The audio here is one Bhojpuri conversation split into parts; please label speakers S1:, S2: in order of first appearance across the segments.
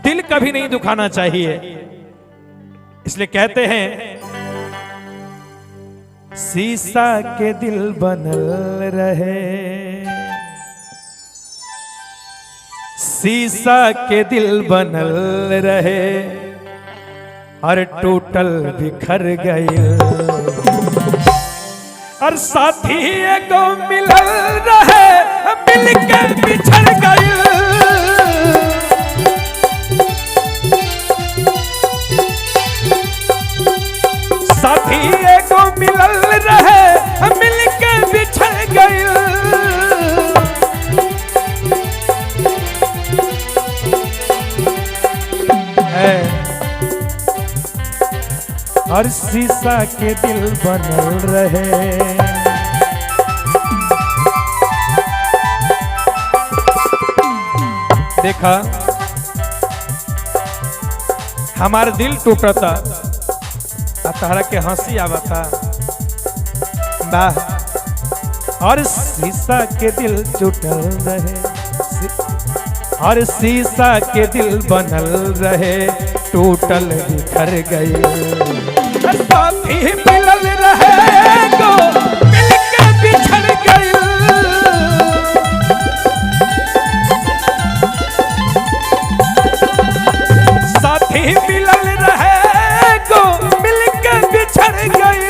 S1: दिल कभी नहीं दुखाना चाहिए। इसलिए कहते हैं शीशा के दिल बनल रहे, शीशा के दिल बनल रहे, हर टूटल बिखर गई, और साथी एगो मिलल रहे मिलकर बिछड़ गई। साथी एगो मिलल रहे मिलकर बिछड़ गई। और शीशा के दिल बनल रहे। देखा हमार दिल टूटता तहरा के हंसी आवता वाह। और शीशा के दिल टूटल रहे, और शीशा के दिल बनल रहे, टूटल बिखर गए। साथी मिलल रहे गो मिलके बिछड़ गई। साथी मिलल रहे गो मिलके बिछड़ गई।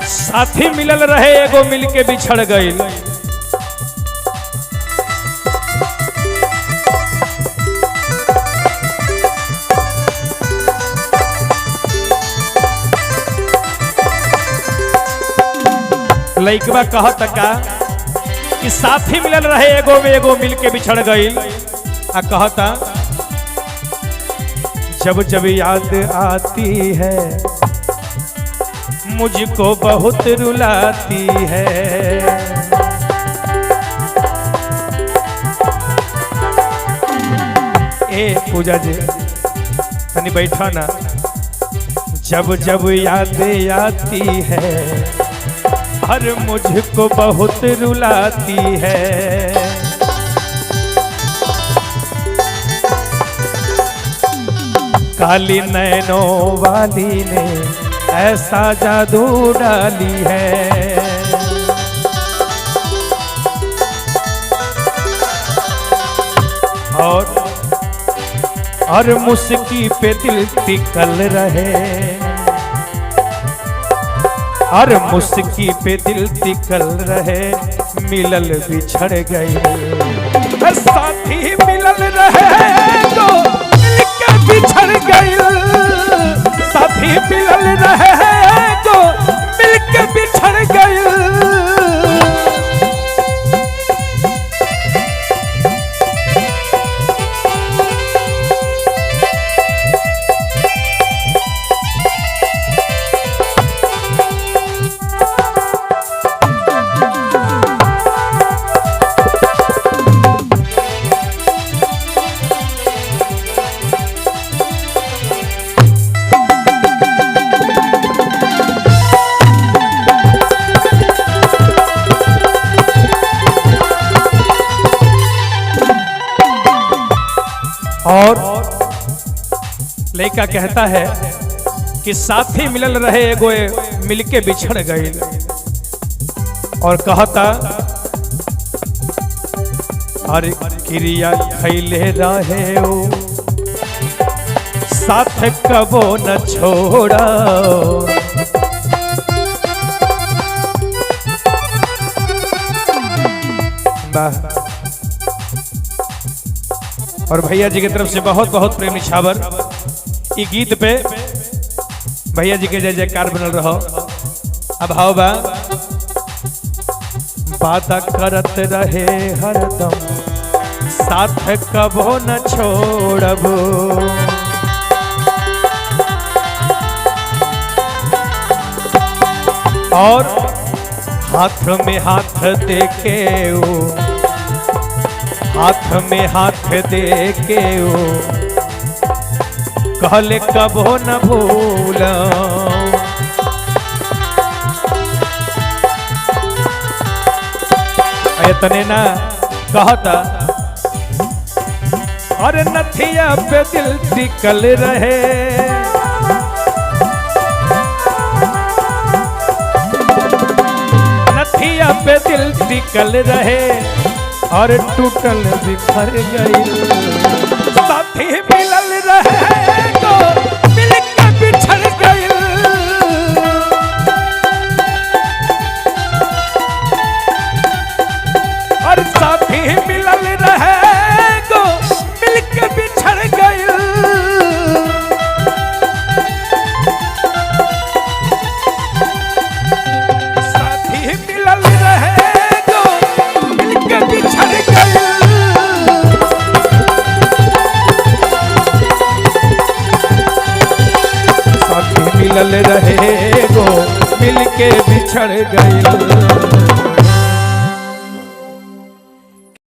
S1: साथी मिलल रहे एगो मिलके बिछड़ गई। लइकवा कहत का कि साथी मिलल रहे एगो में एगो मिलके बिछड़ गई। आ कहता जब जब याद आती है मुझको बहुत रुलाती है। ए पूजा जी तनी बैठा ना। जब जब यादें आती है हर मुझको बहुत रुलाती है। काली नैनों वाली ने ऐसा जादू डाली है। और मुस्की पे दिल टिकल रहे, और मुस्की पे दिल टिकल रहे, मिलल बिछड़ गई। साथी मिलल रहे तो मिलके बिछड़ गई। साथी मिलल रहे तो मिलके बिछड़ गई। और लड़का कहता है कि साथी मिलल रहे एगो मिलके बिछड़ गई। और कहता अरे क्रिया खैले रहे हो साथ कबो न छोड़ा। और भैया जी की तरफ से बहुत बहुत प्रेम निछावर। ई गीत पे भैया जी के जय जयकार बनल रहो। अब हाओ बा वादा करत रहे हरदम साथ कबो न छोड़बो। और हाथ में हाथ देके ओ, हाथ में हाथ देके ओ, कहले कबो न भूला। तने ना कहता अरे नथिया पे दिल टिकल रहे, नथिया पे दिल टिकल रहे और टूटल बिखर गई। साथी मिलल रहे तो मिल के बिछड़ गई, और साथी मिलल रहे तो मिल के बिछड़ गई। साथी मिलल रहे तो मिल के बिछड़ गई। साथी मिलल रहे गो मिल के बिछड़ गई।